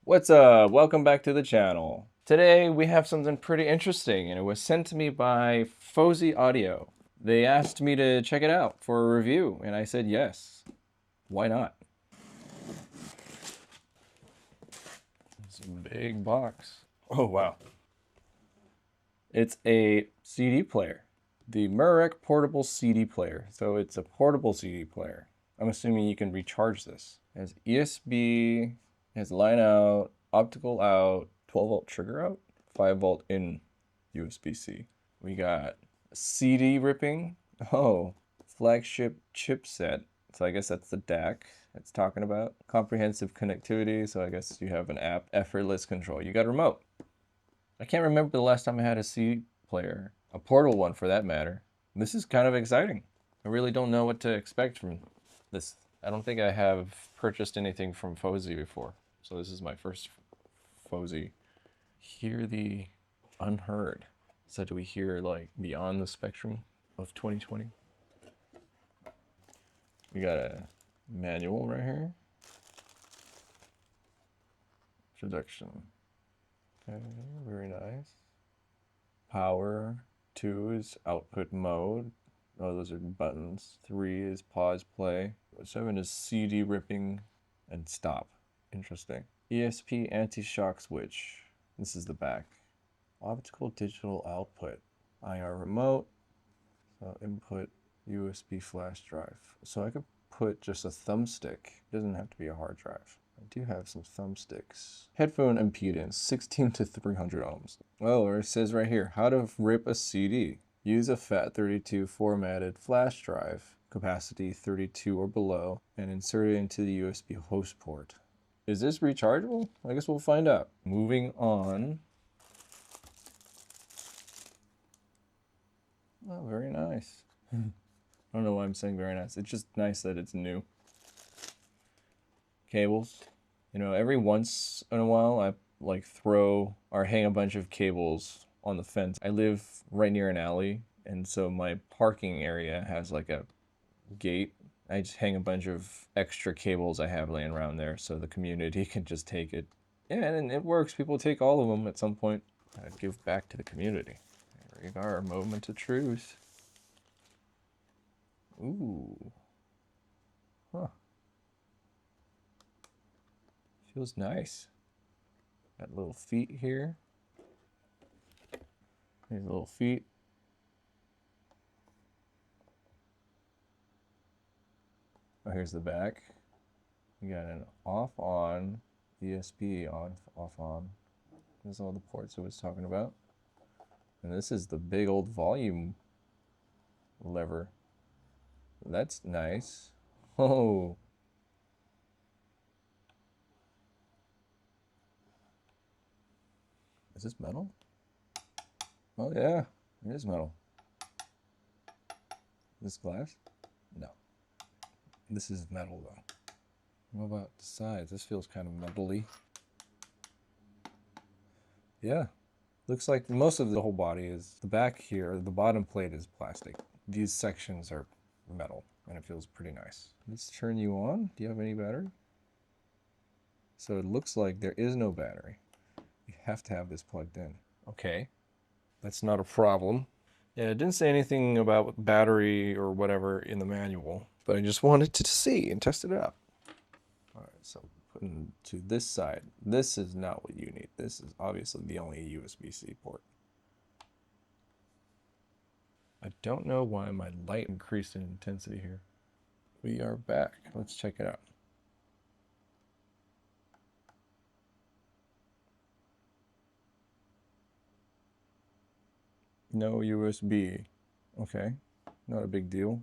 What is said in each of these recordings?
What's up? Welcome back to the channel. Today we have something pretty interesting and it was sent to me by Fosi Audio. They asked me to check it out for a review and I said yes. Why not? It's a big box. Oh wow. It's a CD player. The Merak portable CD player. So it's a portable CD player. I'm assuming you can recharge this. It has USB, it has line out, optical out, 12 volt trigger out, 5 volt in USB-C. We got CD ripping. Oh, flagship chipset. So I guess that's the DAC it's talking about. Comprehensive connectivity. So I guess you have an app. Effortless control. You got a remote. I can't remember the last time I had a CD player, a portable one for that matter. This is kind of exciting. I really don't know what to expect from this. I don't think I have purchased anything from Fosi before, so this is my first Fosi. Hear the unheard. So do we hear like beyond the spectrum of 2020? We got a manual right here. Introduction. Okay, very nice. Power. 2 is output mode. Oh, those are buttons. 3 is pause play. 7 is CD ripping and stop. Interesting. ESP anti-shock switch. This is the back. Optical digital output. IR remote. So input USB flash drive. So I could put just a thumbstick. It doesn't have to be a hard drive. I do have some thumbsticks. Headphone impedance, 16 to 300 ohms. Oh, it says right here, how to rip a CD. Use a FAT32 formatted flash drive, capacity 32 or below, and insert it into the USB host port. Is this rechargeable? I guess we'll find out. Moving on. Oh, very nice. I don't know why I'm saying very nice. It's just nice that it's new. Cables. You know, every once in a while I like throw or hang a bunch of cables on the fence. I live right near an alley, and so my parking area has like a gate. I just hang a bunch of extra cables I have laying around there so the community can just take it. Yeah, and it works. People take all of them at some point. I give back to the community. There we are, moment of truth. Ooh. Huh. Feels nice. Got little feet here. These little feet. Oh, here's the back. We got an off-on, ESP on, off-on. This is all the ports I was talking about. And this is the big old volume lever. That's nice. Oh. Is this metal? Oh yeah, it is metal. This glass? No. This is metal though. What about the sides? This feels kind of metal-y. Yeah. Looks like most of the whole body is, the back here, the bottom plate is plastic. These sections are metal and it feels pretty nice. Let's turn you on. Do you have any battery? So it looks like there is no battery. You have to have this plugged in. Okay, that's not a problem. Yeah, it didn't say anything about battery or whatever in the manual, but I just wanted to see and test it out. All right, so putting to this side. This is not what you need. This is obviously the only USB-C port. I don't know why my light increased in intensity here. We are back. Let's check it out. No USB. Okay, not a big deal.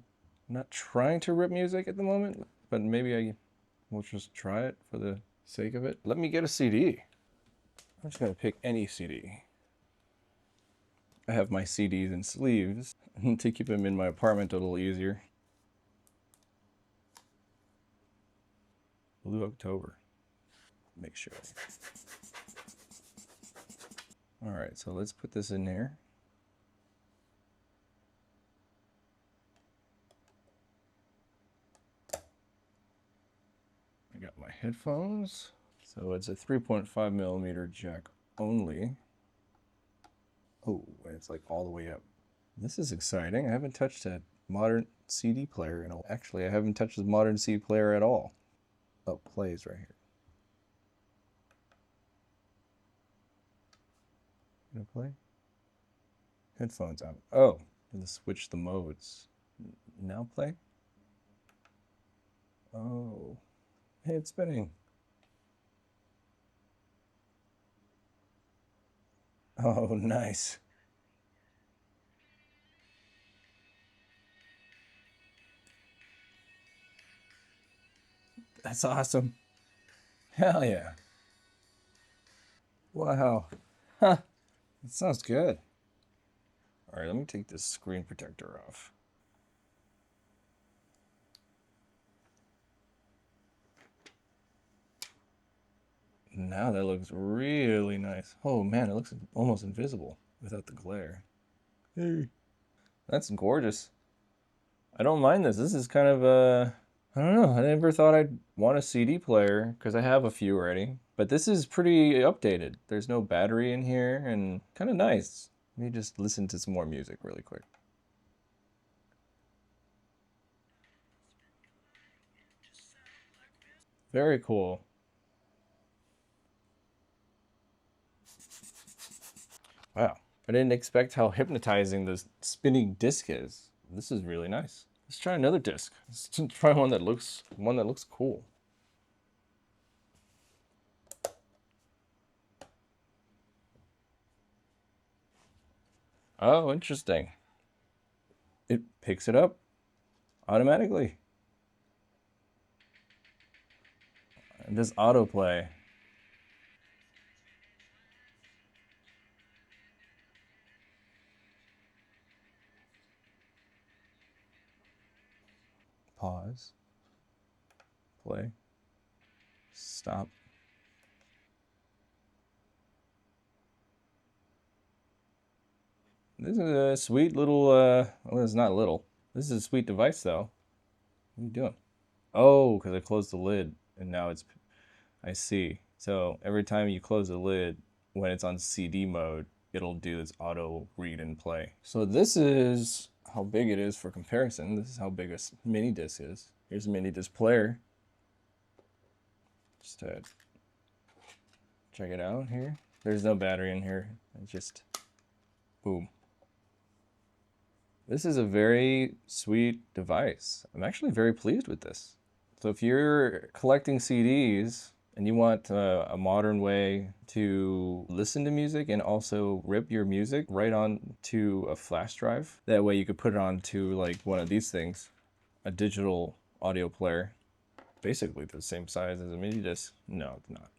I'm not trying to rip music at the moment, but maybe I will just try it for the sake of it. Let me get a CD. I'm just gonna pick any CD. I have my CDs in sleeves to keep them in my apartment a little easier. Blue October. Make sure. All right, so let's put this in there. I got my headphones. So it's a 3.5 millimeter jack only. Oh, and it's like all the way up. This is exciting. I haven't touched a modern CD player in a... Actually, I haven't touched a modern CD player at all. Oh, plays right here. Gonna play? Headphones on. Oh, gonna switch the modes. Now play? Oh, hey, it's spinning. Oh, nice. That's awesome. Hell yeah. Wow. Huh. That sounds good. All right, let me take this screen protector off. Now that looks really nice. Oh man, it looks almost invisible without the glare. Hey. That's gorgeous. I don't mind this. This is kind of I don't know. I never thought I'd want a CD player because I have a few already. But this is pretty updated. There's no battery in here and kind of nice. Let me just listen to some more music really quick. Very cool. Wow. I didn't expect how hypnotizing this spinning disc is. This is really nice. Let's try another disc. Let's try one that looks cool. Oh, interesting. It picks it up automatically. It does autoplay. Pause. Play. Stop. This is a sweet little, well, it's not little. This is a sweet device, though. What are you doing? Oh, because I closed the lid, and now it's, I see. So every time you close the lid, when it's on CD mode, it'll do this auto read and play. So this is how big it is for comparison. This is how big a mini disc is. Here's a mini disc player. Just to check it out here. There's no battery in here. It's just boom. This is a very sweet device. I'm actually very pleased with this. So if you're collecting CDs and you want a modern way to listen to music and also rip your music right onto a flash drive, that way you could put it onto like one of these things, a digital audio player, basically the same size as a mini disc. No, it's not.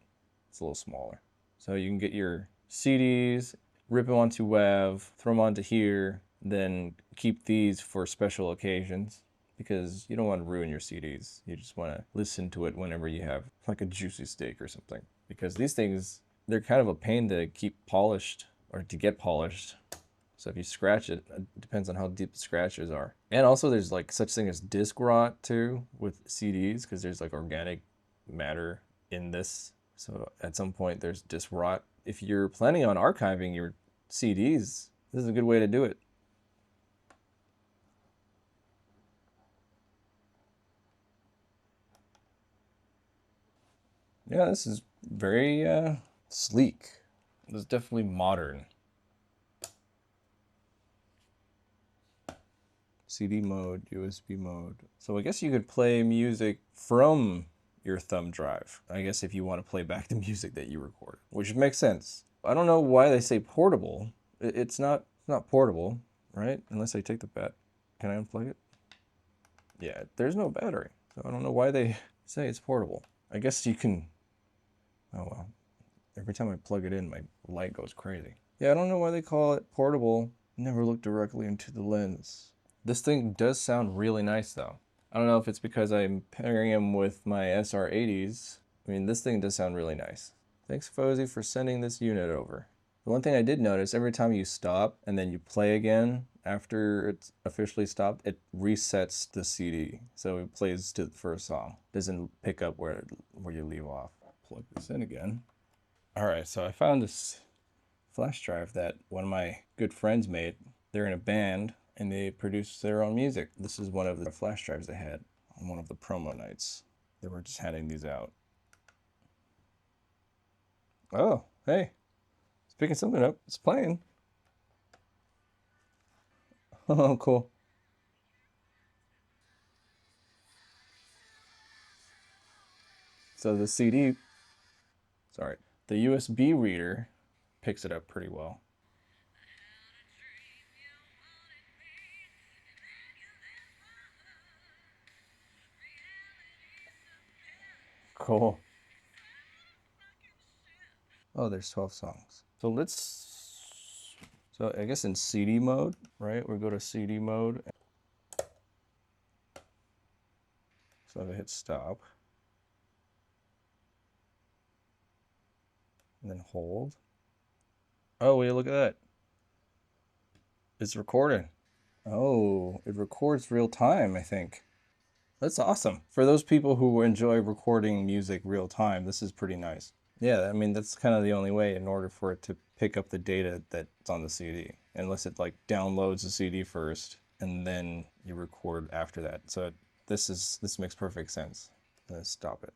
It's a little smaller. So you can get your CDs, rip them onto WAV, throw them onto here, then keep these for special occasions because you don't want to ruin your CDs. You just want to listen to it whenever you have like a juicy steak or something. Because these things, they're kind of a pain to keep polished or to get polished. So if you scratch it, it depends on how deep the scratches are. And also there's like such thing as disc rot too with CDs because there's like organic matter in this. So at some point there's disc rot. If you're planning on archiving your CDs, this is a good way to do it. Yeah, this is very sleek. This is definitely modern. CD mode, USB mode. So I guess you could play music from your thumb drive. I guess if you want to play back the music that you recorded, which makes sense. I don't know why they say portable. It's not portable, right? Unless I take the bat. Can I unplug it? Yeah, there's no battery. So I don't know why they say it's portable. I guess you can, oh well. Every time I plug it in, my light goes crazy. Yeah, I don't know why they call it portable. Never look directly into the lens. This thing does sound really nice though. I don't know if it's because I'm pairing them with my SR80s. I mean, this thing does sound really nice. Thanks, Fosi, for sending this unit over. The one thing I did notice, every time you stop and then you play again after it's officially stopped, it resets the CD. So it plays to the first song. Doesn't pick up where you leave off. plug this in again. All right, so I found this flash drive that one of my good friends made. They're in a band and they produce their own music. This is one of the flash drives they had on one of the promo nights. They were just handing these out. Oh, hey, it's picking something up. It's playing. Oh, cool. So the CD, sorry, the USB reader picks it up pretty well. Cool. Oh, there's 12 songs. So I guess in CD mode, right? We go to CD mode. So if I hit stop, and then hold. Oh, wait, look at that. It's recording. Oh, it records real time, I think. That's awesome. For those people who enjoy recording music real time, this is pretty nice. Yeah, I mean, that's kind of the only way in order for it to pick up the data that's on the CD, unless it like downloads the CD first and then you record after that. So this makes perfect sense. Let's stop it.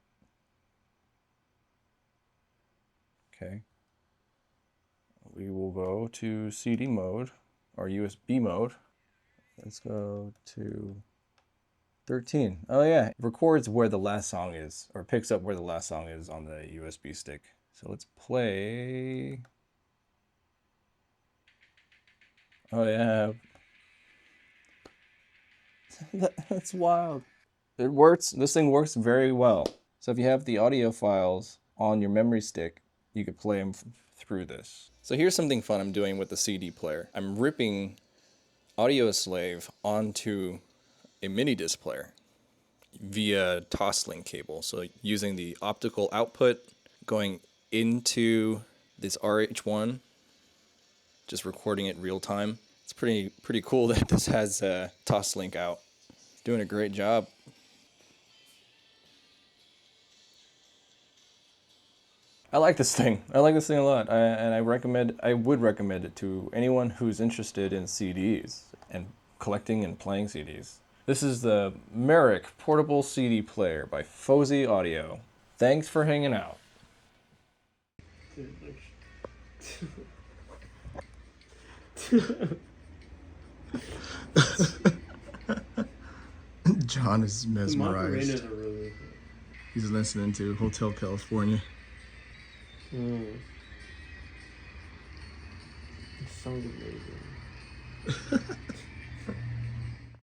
Okay. We will go to CD mode or USB mode. Let's go to 13. Oh yeah, it records where the last song is, or picks up where the last song is on the USB stick. So let's play. Oh yeah. That's wild. It works, this thing works very well. So if you have the audio files on your memory stick, you could play them through this. So here's something fun I'm doing with the CD player. I'm ripping Audioslave onto a Minidisc player via Toslink cable. So using the optical output going into this RH1, just recording it real time. It's pretty cool that this has Toslink out. Doing a great job. I like this thing. I like this thing a lot, and I would recommend it to anyone who's interested in CDs and collecting and playing CDs. This is the Merak portable CD player by Fosi Audio. Thanks for hanging out. John is mesmerized. He's listening to Hotel California. It sounds amazing.